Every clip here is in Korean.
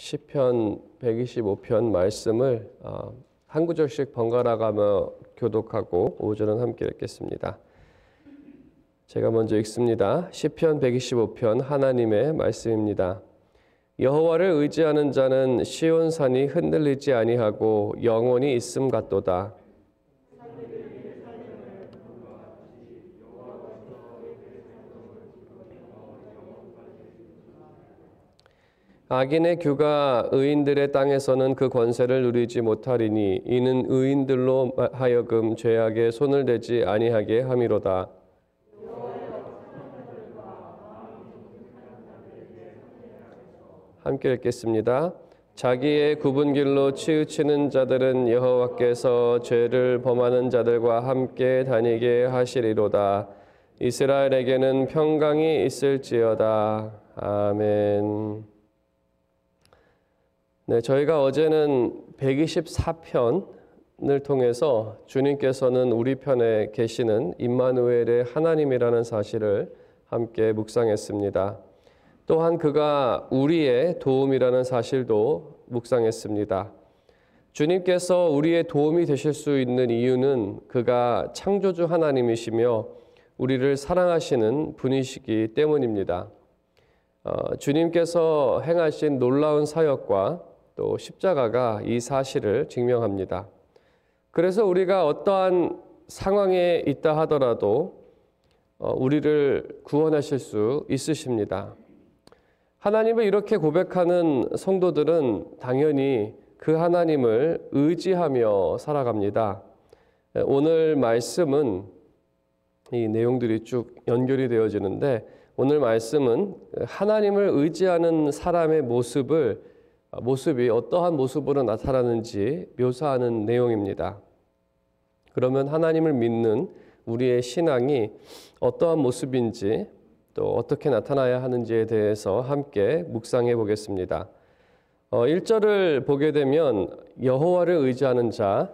시편 125편 말씀을 한 구절씩 번갈아 가며 교독하고 5절은 함께 읽겠습니다. 제가 먼저 읽습니다. 시편 125편 하나님의 말씀입니다. 여호와를 의지하는 자는 시온산이 흔들리지 아니하고 영원히 있음 같도다. 악인의 규가 의인들의 땅에서는 그 권세를 누리지 못하리니 이는 의인들로 하여금 죄악에 손을 대지 아니하게 함이로다. 함께 읽겠습니다. 자기의 굽은 길로 치우치는 자들은 여호와께서 죄를 범하는 자들과 함께 다니게 하시리로다. 이스라엘에게는 평강이 있을지어다. 아멘. 네, 저희가 어제는 124편을 통해서 주님께서는 우리 편에 계시는 임마누엘의 하나님이라는 사실을 함께 묵상했습니다. 또한 그가 우리의 도움이라는 사실도 묵상했습니다. 주님께서 우리의 도움이 되실 수 있는 이유는 그가 창조주 하나님이시며 우리를 사랑하시는 분이시기 때문입니다. 주님께서 행하신 놀라운 사역과 또 십자가가 이 사실을 증명합니다. 그래서 우리가 어떠한 상황에 있다 하더라도 우리를 구원하실 수 있으십니다. 하나님을 이렇게 고백하는 성도들은 당연히 그 하나님을 의지하며 살아갑니다. 오늘 말씀은 이 내용들이 쭉 연결이 되어지는데 오늘 말씀은 하나님을 의지하는 사람의 모습이 어떠한 모습으로 나타나는지 묘사하는 내용입니다. 그러면 하나님을 믿는 우리의 신앙이 어떠한 모습인지 또 어떻게 나타나야 하는지에 대해서 함께 묵상해 보겠습니다. 1절을 보게 되면 여호와를 의지하는 자,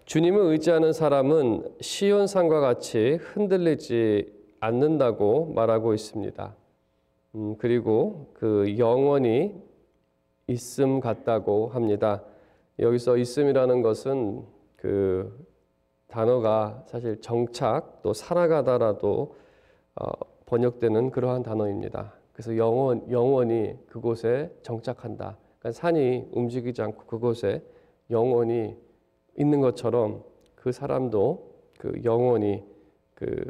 주님을 의지하는 사람은 시온산과 같이 흔들리지 않는다고 말하고 있습니다. 그리고 그 영원히 있음 같다고 합니다. 여기서 있음이라는 것은 그 단어가 사실 정착 또 살아가다라도 번역되는 그러한 단어입니다. 그래서 영원히 그곳에 정착한다. 그러니까 산이 움직이지 않고 그곳에 영원히 있는 것처럼 그 사람도 그 영원히 그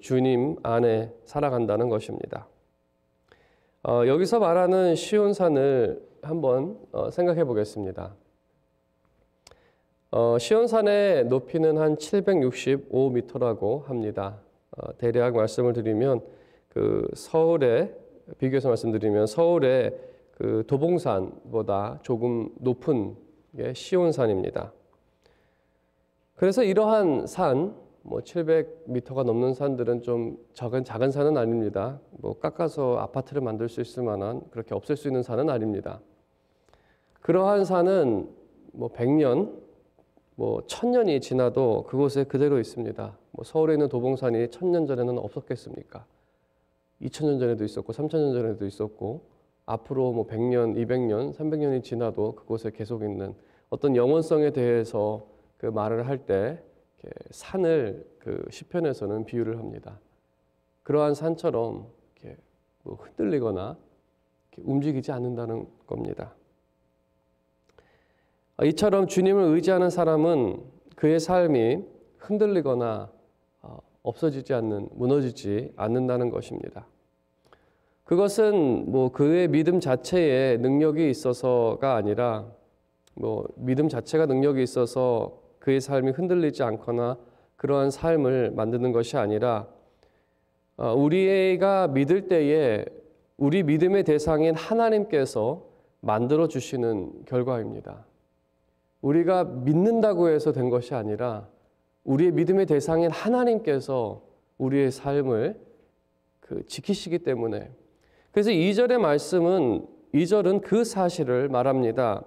주님 안에 살아간다는 것입니다. 여기서 말하는 시온산을 한번 생각해 보겠습니다. 시온산의 높이는 한 765m라고 합니다. 대략 말씀을 드리면 그 서울에 비교해서 말씀드리면 서울의 그 도봉산보다 조금 높은 게 시온산입니다. 그래서 이러한 산, 700m가 넘는 산들은 좀 작은 산은 아닙니다. 깎아서 아파트를 만들 수 있을 만한 그렇게 없앨 수 있는 산은 아닙니다. 그러한 산은 100년, 1000년이 지나도 그곳에 그대로 있습니다. 서울에 있는 도봉산이 1000년 전에는 없었겠습니까? 2000년 전에도 있었고 3000년 전에도 있었고 앞으로 100년, 200년, 300년이 지나도 그곳에 계속 있는 어떤 영원성에 대해서 그 말을 할 때 산을 그 시편에서는 비유를 합니다. 그러한 산처럼 이렇게 흔들리거나 이렇게 움직이지 않는다는 겁니다. 이처럼 주님을 의지하는 사람은 그의 삶이 흔들리거나 무너지지 않는다는 것입니다. 그것은 그의 믿음 자체에 능력이 있어서가 아니라 믿음 자체가 능력이 있어서 그의 삶이 흔들리지 않거나 그러한 삶을 만드는 것이 아니라 우리가 믿을 때에 우리 믿음의 대상인 하나님께서 만들어 주시는 결과입니다. 우리가 믿는다고 해서 된 것이 아니라 우리의 믿음의 대상인 하나님께서 우리의 삶을 지키시기 때문에 그래서 2절의 말씀은 2절은 그 사실을 말합니다.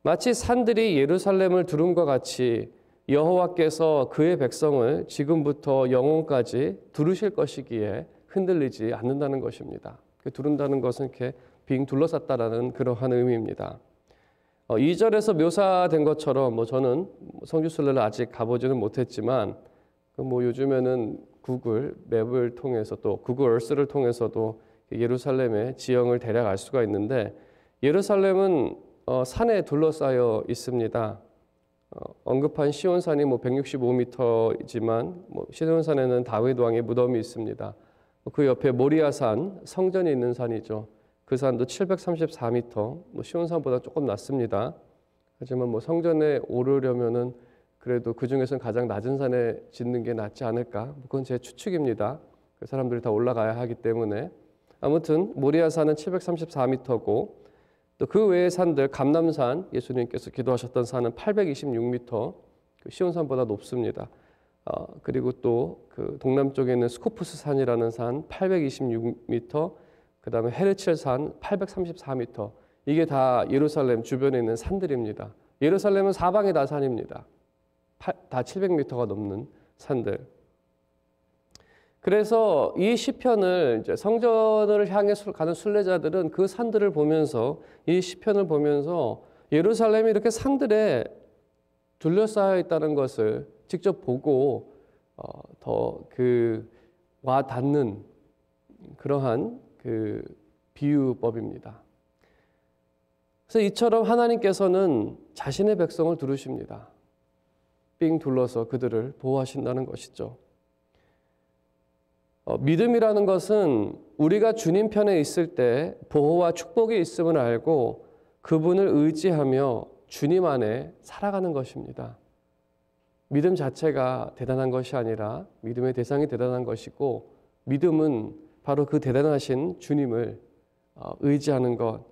마치 산들이 예루살렘을 두름과 같이 여호와께서 그의 백성을 지금부터 영원까지 두르실 것이기에 흔들리지 않는다는 것입니다. 두른다는 것은 이렇게 빙 둘러쌌다라는 그러한 의미입니다. 2절에서 묘사된 것처럼 저는 성지순례를 아직 가보지는 못했지만 요즘에는 구글 맵을 통해서 또 구글 얼스를 통해서도 예루살렘의 지형을 대략 알 수가 있는데 예루살렘은 산에 둘러싸여 있습니다. 언급한 시온산이 165m이지만 시온산에는 다윗 왕의 무덤이 있습니다. 그 옆에 모리아산 성전이 있는 산이죠. 그 산도 734m, 시온산보다 조금 낮습니다. 하지만 성전에 오르려면은 그래도 그 중에서는 가장 낮은 산에 짓는 게 낫지 않을까? 그건 제 추측입니다. 그 사람들이 다 올라가야 하기 때문에. 아무튼 모리아산은 734m고 또 그 외의 산들 감람산 예수님께서 기도하셨던 산은 826m, 시온산보다 높습니다. 그리고 또 그 동남쪽에 있는 스코프스 산이라는 산 826m, 그 다음에 헤르첼산 834m. 이게 다 예루살렘 주변에 있는 산들입니다. 예루살렘은 사방이 다 산입니다. 다 700m가 넘는 산들. 그래서 이 시편을 이제 성전을 향해 가는 순례자들은 그 산들을 보면서 이 시편을 보면서 예루살렘이 이렇게 산들에 둘러싸여 있다는 것을 직접 보고 더 와 닿는 그러한 비유법입니다. 그래서 이처럼 하나님께서는 자신의 백성을 두르십니다. 삥 둘러서 그들을 보호하신다는 것이죠. 믿음이라는 것은 우리가 주님 편에 있을 때 보호와 축복이 있음을 알고 그분을 의지하며 주님 안에 살아가는 것입니다. 믿음 자체가 대단한 것이 아니라 믿음의 대상이 대단한 것이고 믿음은 바로 그 대단하신 주님을 의지하는 것.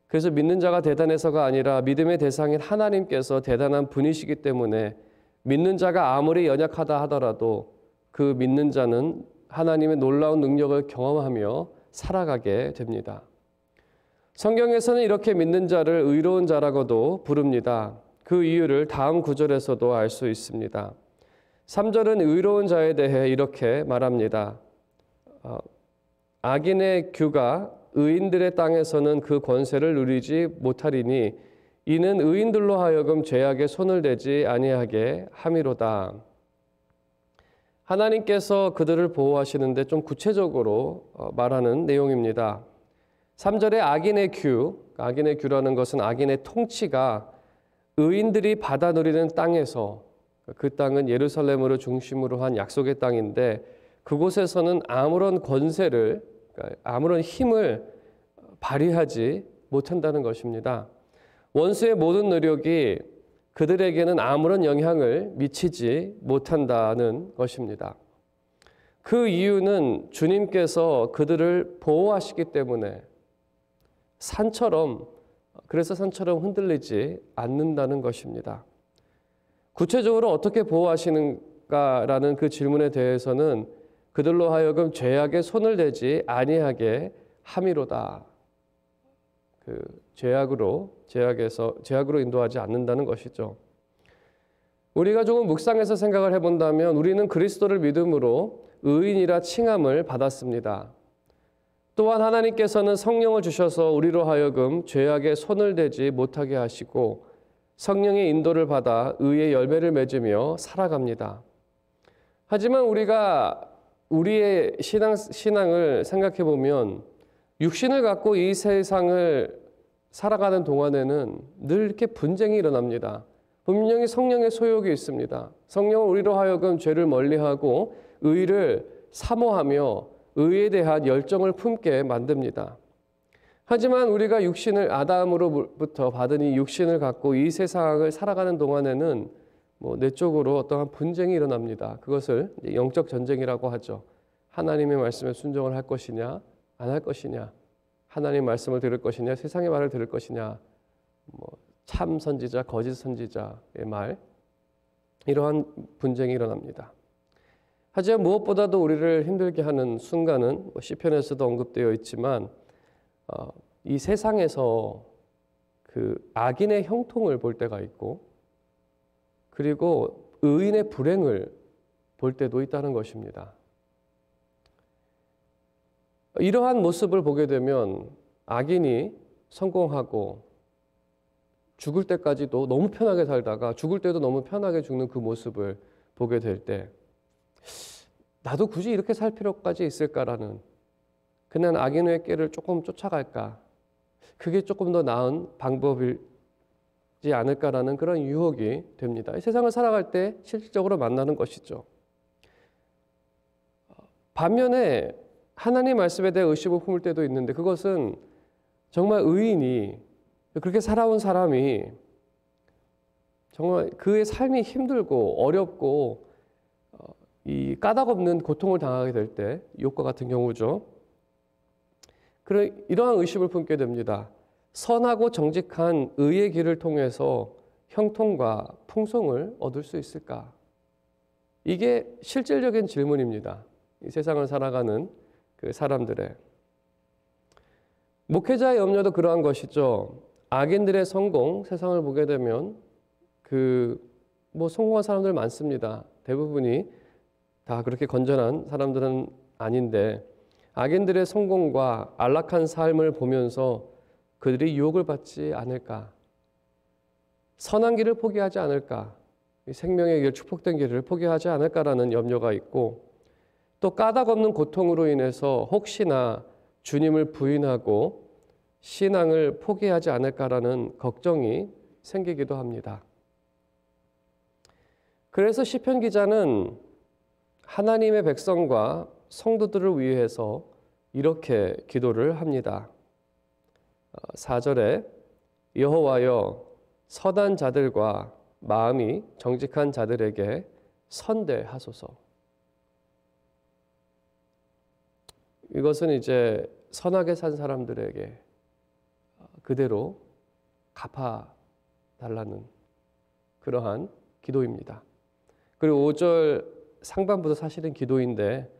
그래서 믿는 자가 대단해서가 아니라 믿음의 대상인 하나님께서 대단한 분이시기 때문에 믿는 자가 아무리 연약하다 하더라도 그 믿는 자는 하나님의 놀라운 능력을 경험하며 살아가게 됩니다. 성경에서는 이렇게 믿는 자를 의로운 자라고도 부릅니다. 그 이유를 다음 구절에서도 알 수 있습니다. 3절은 의로운 자에 대해 이렇게 말합니다. 악인의 규가 의인들의 땅에서는 그 권세를 누리지 못하리니 이는 의인들로 하여금 죄악에 손을 대지 아니하게 함이로다. 하나님께서 그들을 보호하시는데 좀 구체적으로 말하는 내용입니다. 3절에 악인의 규라는 것은 악인의 통치가 의인들이 받아 누리는 땅에서, 그 땅은 예루살렘으로 중심으로 한 약속의 땅인데 그곳에서는 아무런 권세를, 아무런 힘을 발휘하지 못한다는 것입니다. 원수의 모든 노력이 그들에게는 아무런 영향을 미치지 못한다는 것입니다. 그 이유는 주님께서 그들을 보호하시기 때문에 그래서 산처럼 흔들리지 않는다는 것입니다. 구체적으로 어떻게 보호하시는가라는 그 질문에 대해서는 그들로 하여금 죄악에 손을 대지 아니하게 함이로다. 죄악으로 인도하지 않는다는 것이죠. 우리가 조금 묵상해서 생각을 해본다면 우리는 그리스도를 믿음으로 의인이라 칭함을 받았습니다. 또한 하나님께서는 성령을 주셔서 우리로 하여금 죄악에 손을 대지 못하게 하시고 성령의 인도를 받아 의의 열매를 맺으며 살아갑니다. 하지만 우리가 우리의 신앙을 생각해 보면 육신을 갖고 이 세상을 살아가는 동안에는 늘 이렇게 분쟁이 일어납니다. 분명히 성령의 소욕이 있습니다. 성령은 우리로 하여금 죄를 멀리하고 의를 사모하며 의에 대한 열정을 품게 만듭니다. 하지만 우리가 아담으로부터 받은 이 육신을 갖고 이 세상을 살아가는 동안에는 내적으로 어떠한 분쟁이 일어납니다. 그것을 영적 전쟁이라고 하죠. 하나님의 말씀에 순종을 할 것이냐, 안 할 것이냐, 하나님 말씀을 들을 것이냐, 세상의 말을 들을 것이냐, 참 선지자, 거짓 선지자의 말, 이러한 분쟁이 일어납니다. 하지만 무엇보다도 우리를 힘들게 하는 순간은 시편에서도 언급되어 있지만 이 세상에서 그 악인의 형통을 볼 때가 있고 그리고 의인의 불행을 볼 때도 있다는 것입니다. 이러한 모습을 보게 되면 악인이 성공하고 죽을 때까지도 너무 편하게 살다가 죽을 때도 너무 편하게 죽는 그 모습을 보게 될 때 나도 굳이 이렇게 살 필요까지 있을까라는, 그냥 악인의 길을 조금 쫓아갈까, 그게 조금 더 나은 방법이지 않을까라는 그런 유혹이 됩니다. 이 세상을 살아갈 때 실질적으로 만나는 것이죠. 반면에 하나님 말씀에 대해 의심을 품을 때도 있는데, 그것은 정말 의인이, 그렇게 살아온 사람이 정말 그의 삶이 힘들고 어렵고 이 까닭없는 고통을 당하게 될 때, 욥과 같은 경우죠. 이러한 의심을 품게 됩니다. 선하고 정직한 의의 길을 통해서 형통과 풍성을 얻을 수 있을까? 이게 실질적인 질문입니다. 이 세상을 살아가는 그 사람들의. 목회자의 염려도 그러한 것이죠. 악인들의 성공, 세상을 보게 되면 성공한 사람들 많습니다. 대부분이 다 그렇게 건전한 사람들은 아닌데, 악인들의 성공과 안락한 삶을 보면서 그들이 유혹을 받지 않을까? 선한 길을 포기하지 않을까? 생명의 길, 축복된 길을 포기하지 않을까라는 염려가 있고, 또 까닭 없는 고통으로 인해서 혹시나 주님을 부인하고 신앙을 포기하지 않을까라는 걱정이 생기기도 합니다. 그래서 시편 기자는 하나님의 백성과 성도들을 위해서 이렇게 기도를 합니다. 4절에 여호와여 선한 자들과 마음이 정직한 자들에게 선대하소서. 이것은 이제 선하게 산 사람들에게 그대로 갚아달라는 그러한 기도입니다. 그리고 5절 상반부도 사실은 기도인데,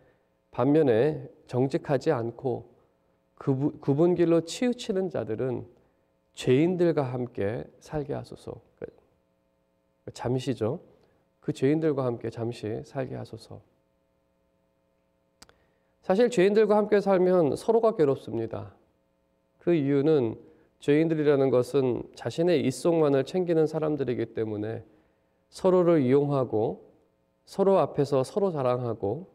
반면에 정직하지 않고 굽은 길로 치우치는 자들은 죄인들과 함께 살게 하소서. 잠시죠. 그 죄인들과 함께 잠시 살게 하소서. 사실 죄인들과 함께 살면 서로가 괴롭습니다. 그 이유는 죄인들이라는 것은 자신의 이속만을 챙기는 사람들이기 때문에 서로를 이용하고 서로 앞에서 서로 자랑하고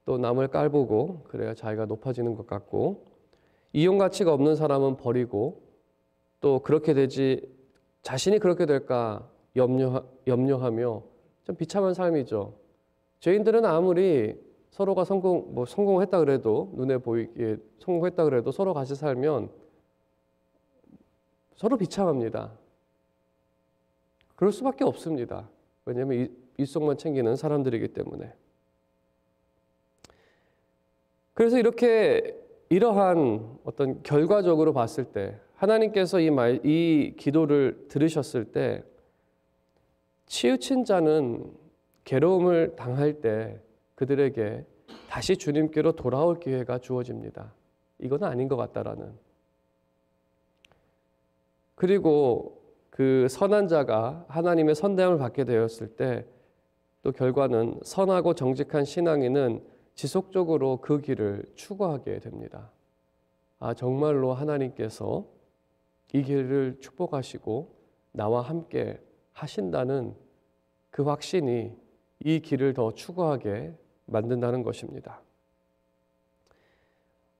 또 남을 깔보고 그래야 자기가 높아지는 것 같고, 이용 가치가 없는 사람은 버리고, 또 그렇게 되지 자신이 그렇게 될까 염려하며 좀 비참한 삶이죠. 죄인들은 아무리 서로가 성공했다 그래도, 눈에 보이게 성공했다 그래도 서로 같이 살면 서로 비참합니다. 그럴 수밖에 없습니다. 왜냐하면 일속만 챙기는 사람들이기 때문에. 그래서 이러한 어떤 결과적으로 봤을 때 하나님께서 이 기도를 들으셨을 때, 치우친 자는 괴로움을 당할 때 그들에게 다시 주님께로 돌아올 기회가 주어집니다. 이건 아닌 것 같다라는. 그리고 그 선한 자가 하나님의 선대함을 받게 되었을 때 또 결과는 선하고 정직한 신앙인은 지속적으로 그 길을 추구하게 됩니다. 정말로 하나님께서 이 길을 축복하시고 나와 함께 하신다는 그 확신이 이 길을 더 추구하게 만든다는 것입니다.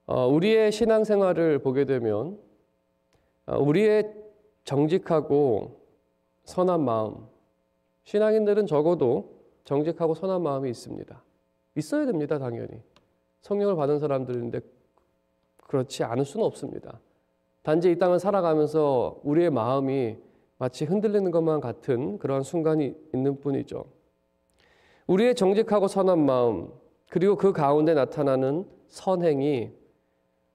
우리의 신앙생활을 보게 되면 우리의 정직하고 선한 마음, 신앙인들은 적어도 정직하고 선한 마음이 있습니다. 있어야 됩니다, 당연히. 성령을 받은 사람들인데 그렇지 않을 수는 없습니다. 단지 이 땅을 살아가면서 우리의 마음이 마치 흔들리는 것만 같은 그러한 순간이 있는 뿐이죠. 우리의 정직하고 선한 마음, 그리고 그 가운데 나타나는 선행이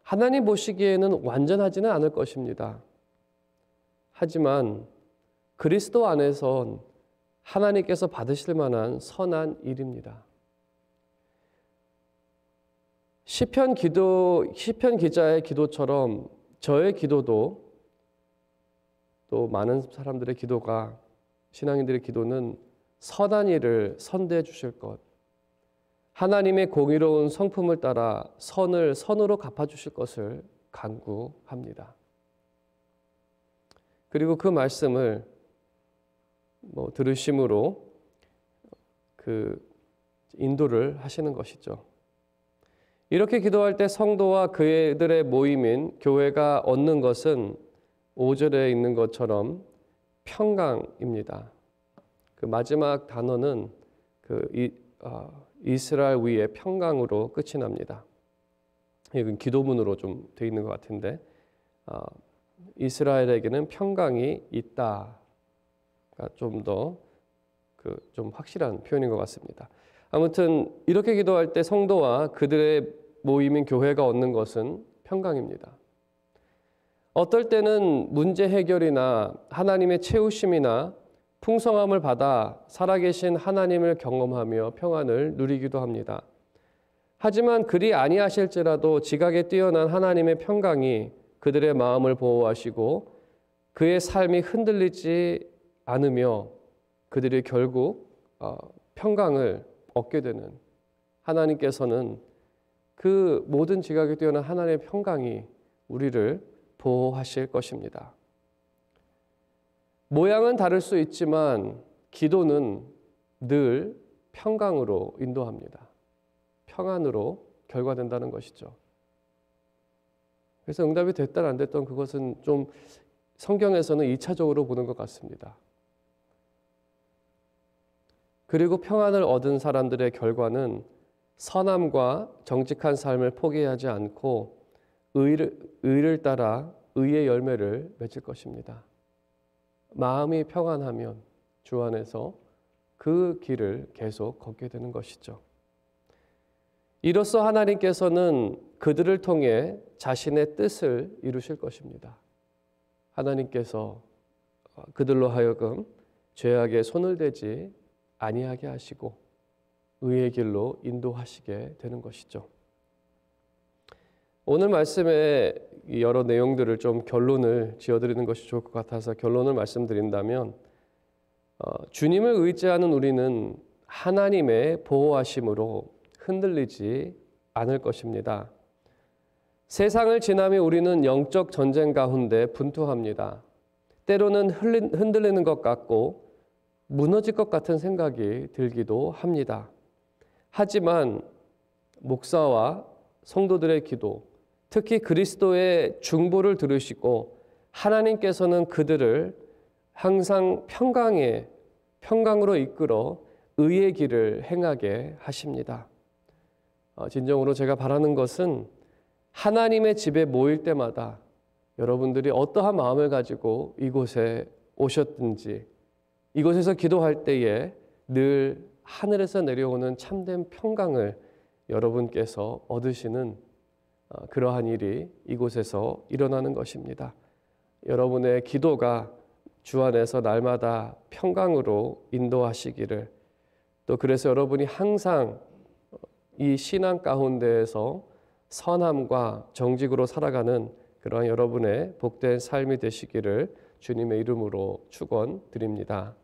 하나님 보시기에는 완전하지는 않을 것입니다. 하지만 그리스도 안에선 하나님께서 받으실 만한 선한 일입니다. 시편 기자의 기도처럼 저의 기도도, 또 많은 사람들의 기도가, 신앙인들의 기도는 선한 일을 선대해 주실 것, 하나님의 공의로운 성품을 따라 선을 선으로 갚아주실 것을 간구합니다. 그리고 그 말씀을 들으심으로 그 인도를 하시는 것이죠. 이렇게 기도할 때 성도와 그들의 모임인 교회가 얻는 것은 5절에 있는 것처럼 평강입니다. 그 마지막 단어는 이스라엘 위에 평강으로 끝이 납니다. 이건 기도문으로 좀 되어 있는 것 같은데 이스라엘에게는 평강이 있다가 좀 더 좀 확실한 표현인 것 같습니다. 아무튼 이렇게 기도할 때 성도와 그들의 모임인 교회가 얻는 것은 평강입니다. 어떨 때는 문제 해결이나 하나님의 채우심이나 풍성함을 받아 살아계신 하나님을 경험하며 평안을 누리기도 합니다. 하지만 그리 아니하실지라도 지각에 뛰어난 하나님의 평강이 그들의 마음을 보호하시고 그의 삶이 흔들리지 않으며 그들이 결국 평강을 얻게 되는, 하나님께서는 그 모든 지각에 뛰어난 하나님의 평강이 우리를 보호하실 것입니다. 모양은 다를 수 있지만 기도는 늘 평강으로 인도합니다. 평안으로 결과된다는 것이죠. 그래서 응답이 됐든 안 됐든 그것은 좀 성경에서는 2차적으로 보는 것 같습니다. 그리고 평안을 얻은 사람들의 결과는 선함과 정직한 삶을 포기하지 않고 의를 따라 의의 열매를 맺을 것입니다. 마음이 평안하면 주 안에서 그 길을 계속 걷게 되는 것이죠. 이로써 하나님께서는 그들을 통해 자신의 뜻을 이루실 것입니다. 하나님께서 그들로 하여금 죄악에 손을 대지 아니하게 하시고 의의 길로 인도하시게 되는 것이죠. 오늘 말씀의 여러 내용들을 좀 결론을 지어드리는 것이 좋을 것 같아서 결론을 말씀드린다면 주님을 의지하는 우리는 하나님의 보호하심으로 흔들리지 않을 것입니다. 세상을 지나며 우리는 영적 전쟁 가운데 분투합니다. 때로는 흔들리는 것 같고 무너질 것 같은 생각이 들기도 합니다. 하지만 목사와 성도들의 기도, 특히 그리스도의 중보를 들으시고 하나님께서는 그들을 항상 평강으로 이끌어 의의 길을 행하게 하십니다. 진정으로 제가 바라는 것은 하나님의 집에 모일 때마다 여러분들이 어떠한 마음을 가지고 이곳에 오셨든지 이곳에서 기도할 때에 늘 하늘에서 내려오는 참된 평강을 여러분께서 얻으시는 그러한 일이 이곳에서 일어나는 것입니다. 여러분의 기도가 주 안에서 날마다 평강으로 인도하시기를, 또 그래서 여러분이 항상 이 신앙 가운데에서 선함과 정직으로 살아가는 그러한 여러분의 복된 삶이 되시기를 주님의 이름으로 축원드립니다.